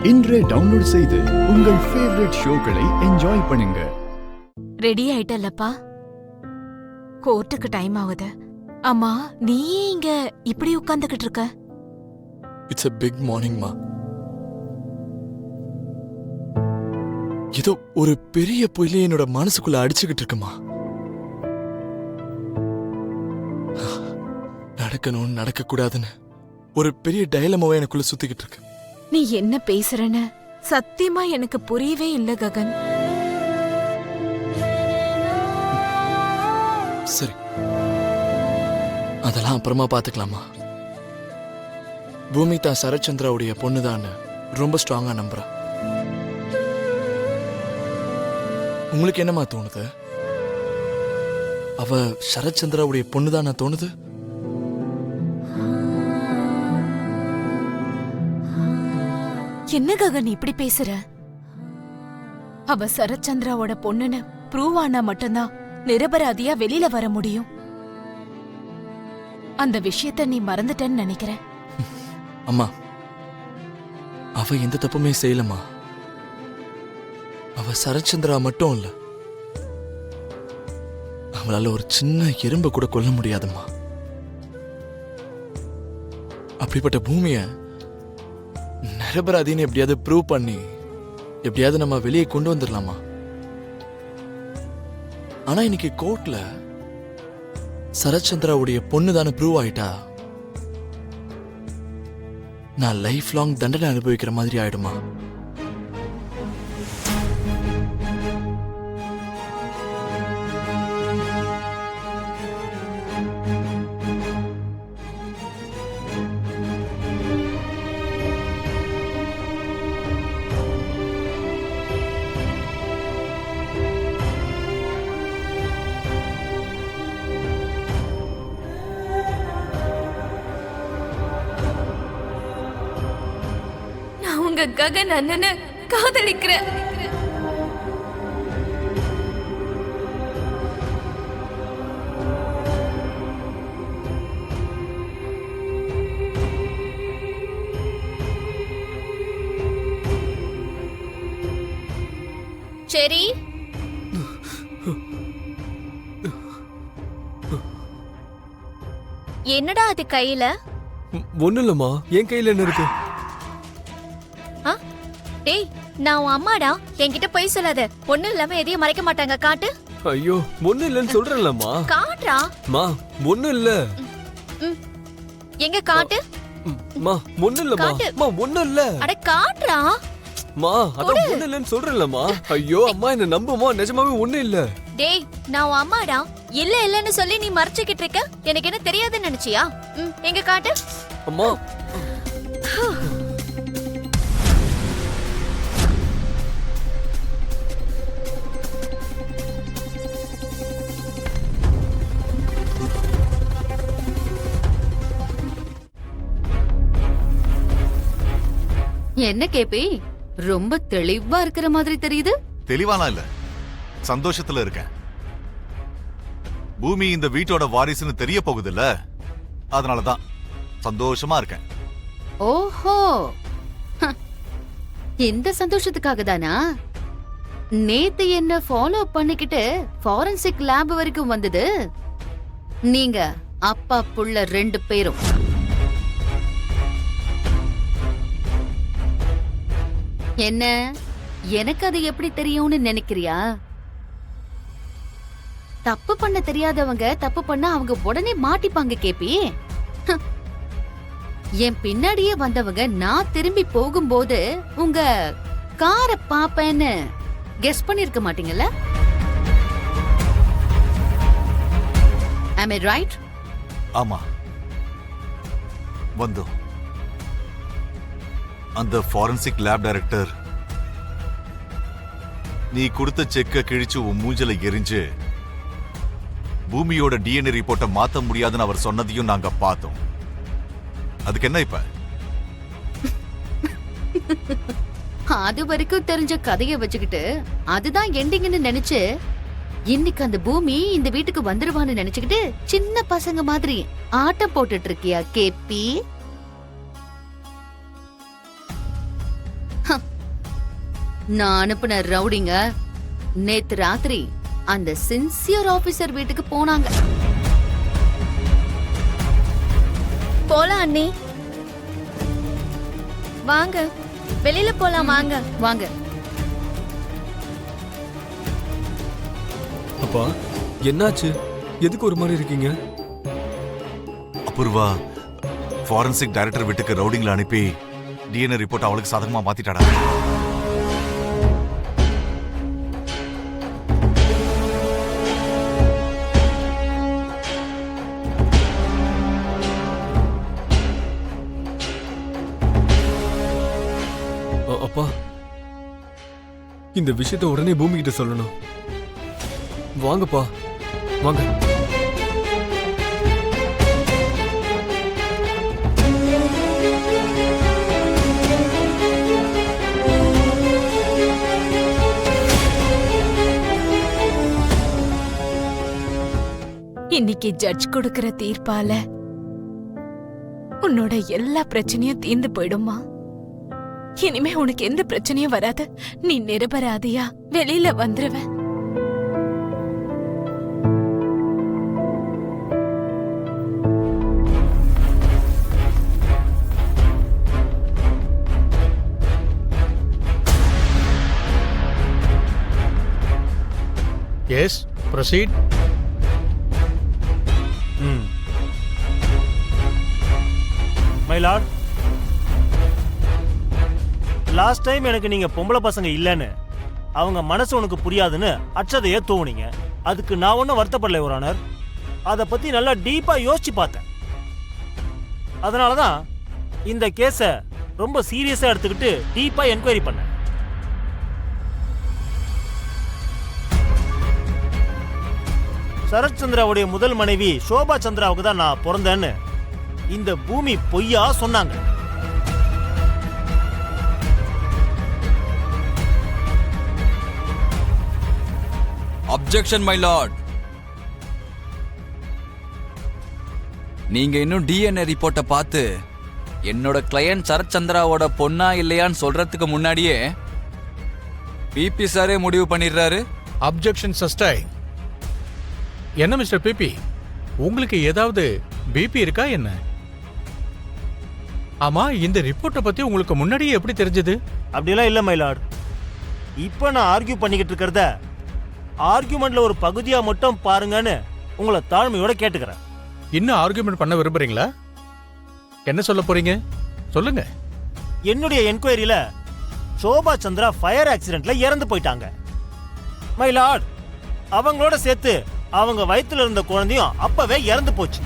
இன்றே டவுன்லோட் செய்து உங்கள் ஃபேவரட் ஷோக்களை என்ஜாய் பண்ணுங்க. ரெடி ஆயிட்டல்லப்பா? கோர்ட்டுக்கு டைம் ஆகுது. அம்மா, நீ இங்க இப்படி உட்கார்ந்துகிட்டு இருக்க? இட்ஸ் a big morning மா. ஏதோ ஒரு பெரிய புயலே என்னோட மனசுக்குள்ள அடிச்சுக்கிட்டு இருக்குமா. நடக்கணும் நடக்க கூடாதுன்னு ஒரு பெரிய டைலமாவே எனக்குள்ள சுத்திக்கிட்டு இருக்கு. நீ என்ன பேசுறன்னு சத்தியமா எனக்கு புரியவே இல்ல ககன். சரி, அதெல்லாம் அப்புறமா பாத்துக்கலாமா. பூமி தான் சரச்சந்திராவுடைய பொண்ணுதான் ரொம்ப ஸ்ட்ராங்கா நம்புறா. உங்களுக்கு என்னமா தோணுது? அவ சரச்சந்திராவுடைய பொண்ணுதான் தோணுது? என்ன ககன் இப்படி பேசுற? அவ சரச்சந்திராவோட பொண்ணுன்னு ப்ரூவ் ஆனா மட்டும்தான் நிரபராதியா வெளியில வர முடியும். அந்த விஷயத்த நீ மறந்துட்டன்னு நினைக்கிறேன். அம்மா, அவ எந்த தப்புமே செய்யலமா. அவ சரச்சந்திரா மட்டும் இல்ல, அவளால ஒரு சின்ன எறும்பை கூட கொல்ல முடியாதும்மா. அப்படிப்பட்ட பூமிய நிரபராதின்னு எப்படியாவது ப்ரூவ் பண்ணி எப்படியாவது நம்ம வெளியே கொண்டு வந்துடலாமா. ஆனா இன்னைக்கு கோர்ட்ல சரச்சந்திராவுடைய பொண்ணுதானே ப்ரூவ் ஆயிட்டா, நான் லைஃப் லாங் தண்டனை அனுபவிக்கிற மாதிரி ஆயிடுமா. உங்க ககன் அண்ணனை காதலிக்கிறேன். சரி, என்னடா அது கையில? ஒண்ணு இல்லம்மா, என் கையில என்ன இருக்கு? டேய், நான் உன் அம்மாடா, என்கிட்ட போய் சொல்லாத. ஒண்ணு இல்லாம எதையும் மறைக்க மாட்டாங்க, காட்டு. ஐயோ, ஒண்ணு இல்லன்னு சொல்றேன்லம்மா. காட்டுறா. மா, ஒண்ணு இல்ல. எங்க காட்டு? மா, ஒண்ணு இல்லம்மா. மா, ஒண்ணு இல்ல. அட காட்டுறா. மா, அதான் ஒண்ணு இல்லன்னு சொல்றேன்லம்மா. ஐயோ அம்மா, என்ன நம்புமா, நிஜமாவே ஒண்ணு இல்ல. டேய், நான் உன் அம்மாடா. இல்ல இல்லன்னு சொல்லி நீ மறைச்சிக்கிட்டு இருக்க. எனக்கு என்ன தெரியாதுன்னு நினைச்சியா? எங்க காட்டு. அம்மா, என்ன கேபி, ரொம்ப தெளிவா இருக்கிற மாதிரி தெரியுது. தெளிவானா இல்ல, சந்தோஷத்துல இருக்கேன். பூமி இந்த வீட்டோட வாரிசுன்னு தெரிய போகுதுல்ல, அதனாலதான் சந்தோஷமா இருக்கேன். ஓஹோ, இந்த சந்தோஷத்துக்காக தானா நேத்து என்ன ஃபாலோ பண்ணிக்கிட்டு ஃபாரன்சிக் லேப் வரைக்கும் வந்தது? நீங்க அப்பா புள்ள 2 பேரும். என்ன, எனக்கு அது எப்படி தெரியும்னு நினைக்கிறியா? தப்பு பண்ண தெரியாதவங்க தப்பு பண்ணா அவங்க உடனே மாட்டிப்பாங்க கேபி. என் பின்னாடியே வந்தவங்க நான் திரும்பி போகும்போது உங்க காரை பாப்பேன்னு கெஸ் பண்ணிருக்க மாட்டீங்கல்ல? Am I right? ஆமா, வந்தோம். அந்த ஃபாரன்சிக் லேப் டைரக்டர் நீ கொடுத்த செக்க கிழிச்சு உன் மூஞ்சல எரிஞ்சு பூமியோட டிஎன்ஏ ரிப்போர்ட்டை மாத்த முடியாதுன்னு அவர் சொன்னதையும் நாங்க பார்த்தோம். அதுக்கு என்ன இப்ப? அது வரைக்கும் தெரிஞ்ச கதையை வச்சுக்கிட்டு அதுதான் எண்டிங்னு நினைச்சு இன்னைக்கு அந்த பூமி இந்த வீட்டுக்கு வந்துருவான்னு நினைச்சுக்கிட்டு சின்ன பசங்க மாதிரி ஆட்டம் போட்டுட்டு இருக்கியா கேபி? நான் அனுப்புன ரவுடிங்க நேத்து ராத்திரி அந்த சின்சியர் ஆபீசர் வீட்டுக்கு போனாங்க. போலாம் அண்ணி, வாங்க வெளியில போலாம் வாங்க. வாங்க. அப்பா என்னாச்சு? எதுக்கு ஒரு மாதிரி இருக்கீங்க? அபூர்வா ஃபாரன்சிக் டைரக்டர் வீட்டுக்கு ரவுடிங்ல அனுப்பி டிஎன்ஏ ரிப்போர்ட் அவளுக்கு சாதகமா மாத்திட்டாடா. அப்பா இந்த விஷயத்தை உடனே பூமி கிட்ட சொல்லணும். வாங்கப்பா வாங்க. இன்னைக்கு ஜட்ஜ் கொடுக்கிற தீர்ப்பால உன்னோட எல்லா பிரச்சனையும் தீர்ந்து போயிடுமா? இனிமே உனக்கு எந்த பிரச்சனையும் வராது. நீ நிரபராதியா வெளியில வந்துருவ. Yes, proceed. My Lord, last time எனக்கு நீங்க பொம்பளை பசங்க இல்லைன்னு அவங்க மனசு உனக்கு புரியாதுன்னு அச்சதையே தூவுனீங்க. அதுக்கு நான் ஒன்றும் வருத்தப்படல யுவர் ஆனர். அதை பத்தி நல்லா டீப்பா யோசிச்சு பார்த்தேன். அதனாலதான் இந்த கேஸை ரொம்ப சீரியஸா எடுத்துக்கிட்டு டீப்பா என்கொயரி பண்ணேன். சரத் சந்திராவுடைய முதல் மனைவி சோபா சந்திராவுக்கு தான் நான் பிறந்தேன்னு இந்த பூமி பொய்யா சொன்னாங்க. Objection my Lord. நீங்க இன்னும் டிஎன்ஏ ரிப்போர்ட்டை பார்த்து என்னோட கிளையன்ட் சரத் சந்திராவோட பொண்ணா இல்லையான்னு சொல்றதுக்கு முன்னாடியே பிபி சாரே முடிவு பண்ணிடுறாரு. Objection sustained. என்ன மிஸ்டர் பிபி, உங்களுக்கு ஏதாவது பிபி இருக்கா என்ன? ஆமா, இந்த ரிப்போர்ட்டை பத்தி உங்களுக்கு முன்னாடியே எப்படி தெரிஞ்சது? அப்படிலாம் இல்ல மை லார்ட். இப்ப நான் ஆர்கியூ பண்ணிக்கிட்டு இருக்கிறத ஆர்கியூமெண்ட்ல ஒரு பகுதியா மட்டும் பாருங்கன்னு உங்களை தாழ்மையோட கேட்டுக்கிறேன். இன்னும் ஆர்கியூமெண்ட் பண்ண விரும்புறீங்களா? என்ன சொல்ல போறீங்க சொல்லுங்க. என்னுடைய என்கொயரியில சோபா சந்திரா ஃபயர் ஆக்சிடென்ட்ல இறந்து போயிட்டாங்க மை லார்ட். அவங்களோட சேர்த்து அவங்க வயித்துல இருந்த குழந்தையும் அப்பவே இறந்து போச்சு.